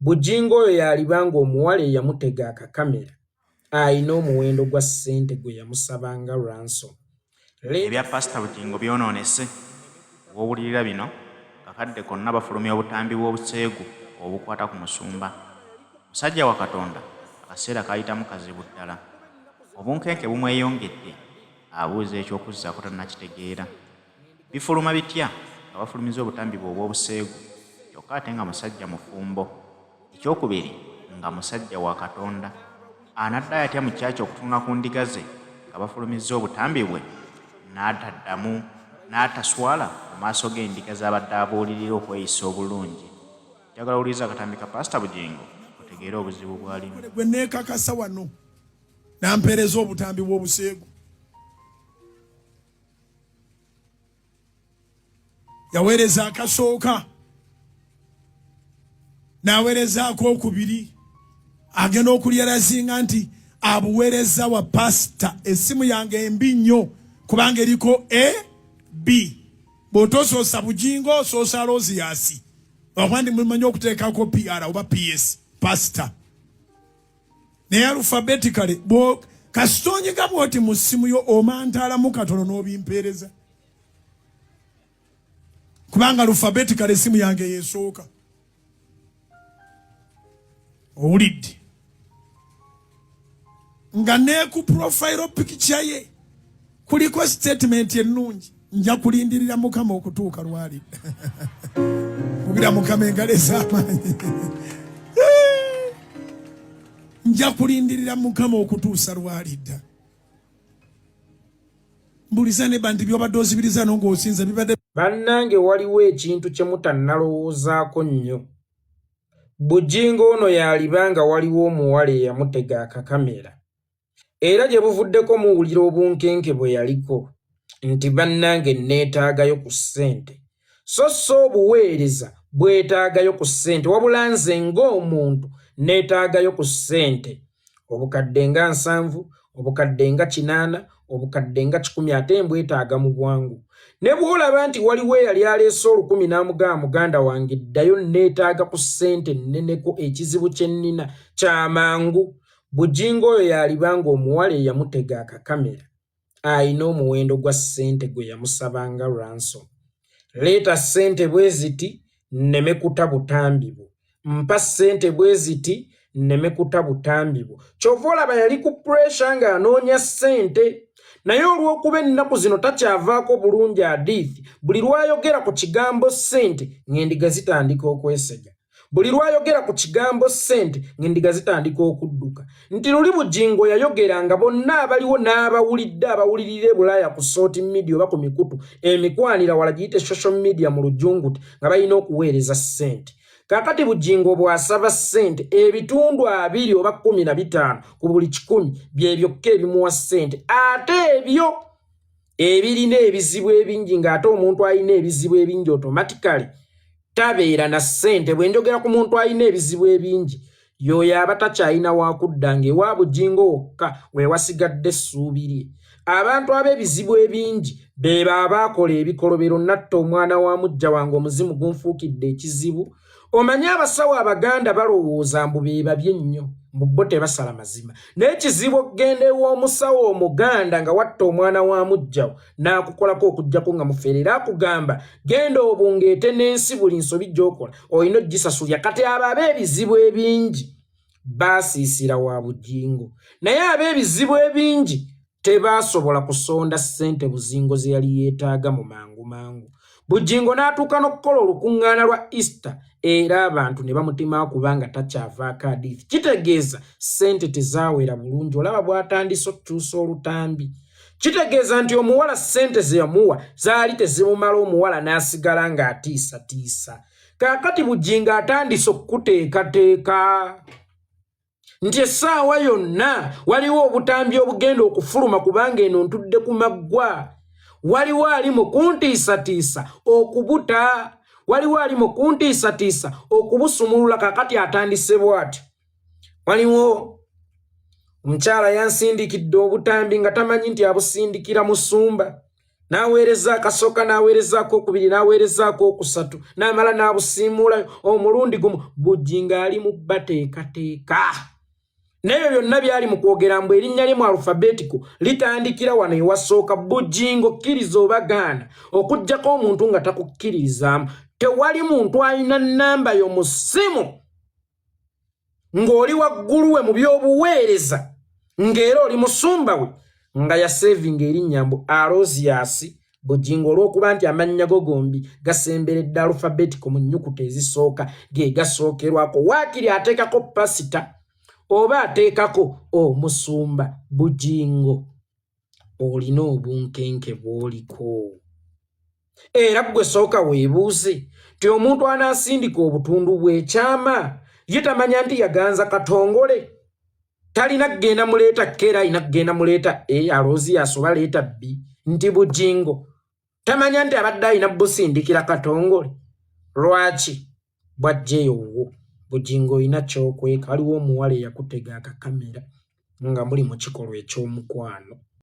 Bujingo oyo yalibanga omuwala yamutega akakamera ayina omuwendo gwa ssente gwe yamusabanga ransom. Ebya Pastor Bujingo byonoonese w'owulirira bino kakadde konna bafulumya obutambi bw'obuseegu obukwata ku musumba. Musajja wa Katonda akaseera kayitamu kazibu ddala. Obunkenke bumweyongedde abuuza eky'okuzzaako tannakitegeera. Bifuluma bitya nga bafulumiza obutambi bwe obw'obuseegu kyokka ate nga musajja mufumbo. Ekyokubiri nga musajja wa Katonda anadda atya mu kyaki okutunga ku ndiga ze nga bafulumiza obutambi bwe n'ataddamu n'ataswala mu maaso g'endiga z'abadde abuulirira okweyisa obulungi. Njagala owuliriza akatambi ka Pastor Bujingo otegeere obuzibu bwalimu. Gwe neekakasa wano n'ampeereza obutambi bw'obuseegu. Yaweereza akasooka n'aweerezaako okubiri agenda okulyerazinga nti abuweereza wa pasita. Essimu yange embi nnyo kubanga eriko AB. Bw'otosoosa Bujingo osoosa Roziasi oba ndi mumanyi okuteekako PR oba PS pasita. Naye alphabetically kasitonyiga bw'oti mu ssimu yo omantaalamu katono n'obimpeereza kubanga alphabetically essimu yange yeesooka. Owulidde nga ne ku profile picture ye kuliko statement ennungi. Nja kulindirira Mukama okutuuka lwali. Kubira Mukama engalo ez'amaanyi. Nja kulindirira Mukama okutuusa lwalidda. Mbuliza ne bandi byobadde ozibiriza n'ong'osinza bibadde. Bannange waliwo ekintu kye mutannalowoozaako nnyo. Bujingo ono yalibanga waliwo omuwala eyamutega akakamera. Era gye buvuddeko muwulira obunkenke bwe yaliko nti bannange neetaagayo ku ssente. So obuweereza bwetaagayo ku ssente wabula nze ng'omuntu neetaagayo ku ssente. Obukadde nga 7, obukadde nga 8, obukadde nga 10 ate mbwetaaga mu bwangu. Ne bw'olaba nti waliwo eyali aleese 10 n'amugamba muganda wange ddayo neetaaga ku ssente nneneko ekizibu kye nnina kyamangu. Bujingo oyo yalibanga omuwala eyamutega akakamera ayina omuwendo gwa ssente gwe yamusabanga ransom. Leeta ssente bwe ziti nneme kuta butambi bwo. Mpa ssente bwe ziti nneme kuta butambi bwo. Kyova olaba yali ku pressure ng'anoonya ssente. Naye olw'okuba ennaku zino takyavaako bulungi hadithi, buli lwayogera ku kigambo ssente ng'endiga zitandika okwesega. Buli lwayogera ku kigambo ssente ng'endiga zitandika okudduka. Nti luli Bujingo yayogeranga bonna abaliwo n'abawulidde abawulirira e Bulaaya ku social media oba ku mikutu emikwanira wala giyite social media mu lujunguti nga balina okuweereza ssente. Kakati Bujingo bw'asaba ssente ebitundu 2 oba 15 ku buli 100 bye byokka ebimuwa ssente. Ate ebyo ebirina ebizibu ebingi ng'ate omuntu alina ebizibu ebingi automatically tabeera na ssente. Bwe njogera ku muntu alina ebizibu ebingi y'oyo aba takyalina wakuddanga ewa Bujingo wokka we wasigadde essuubi lye. Abantu ab'ebizibu ebingi be baakola ebikolobero. Natta omwana wa mujja wange omuzimu gunfuukidde ekizibu. Omanyi abasawo Abaganda balowooza mbu be babye nnyo mbu bo tebasala mazima. N'ekizibu okugenda ew'omusawo Omuganda nga watta omwana wa mujjawo n'akukolako okuggyako nga mufeerera akugamba genda obungeete n'ensi buli nsobi gy'okola olina ogisasulya. Kati abo ab'ebizibu ebingi baasiisira wa Bujingo. Naye ab'ebizibu ebingi tebaasobola kusonda ssente Bujingo ze yali yeetaaga mu mangu. Bujingo n'atuuka n'okukola olukuŋŋaana lwa Easter era abantu ne bamutima kubanga takyavaako hadithi. Kitegeeza ssente tezaawera bulungi. Olaba bw'atandise okukyusa olutambi. Kitegeeza nti omuwala ssente ze yamuwa zaali tezimumala, omuwala n'asigala ng'atiisatiisa. Kaakati Bujingo atandise okuteekateeka nti essaawa yonna waliwo obutambi obugenda okufuluma kubanga eno ntudde ku maggwa. Waliwo ali mu kuntiisatiisa okubuta. Waliwo ali mu kuntiisatiisa okubusumulula. Kakati atandise bw'ati. Waliwo omukyala yansindikidde obutambi nga tamanyi nti abusindikira musumba. Naweereza akasooka naweerezaako okubiri naweerezaako okusatu namala nabusiimuula omulundi gumu Bujingo ali mu bateekateeka n'ebyo byonna byali mu kwogera mbu erinnya lye mu alufabetiko litandikira wano ewasooka Bujingo kkiriza oba gaana okuggyako omuntu nga takukkiririzaamu tewali muntu alina nnamba yo mu ssimu ng'oli waggulu we mu by'obuweereza ng'era oli musumba we nga yasevinga erinnya mbu Alozias Bujingo olw'okuba nti amannya go gombi gasemberedde alufabetiko mu nnyukuta ezisooka ge gasookerwako waakiri ateekako pasita oba ateekako omusumba Bujingo olina obunkenke bw'oliko era gwe sooka weebuuze ti omuntu anaasindika obutundu bw'ekyama ye tamanya nti yaganza katongole talina kgenda muleeta kera ina kgenda muleeta Alozias oba leeta B nti Bujingo tamanya nti abadde alina busindikira katongole lwaki bwajjeyo wo Bujingo olina kyokweka waliwo omuwala eyakutega akakamera nga muli mu kikolwa eky'omukwano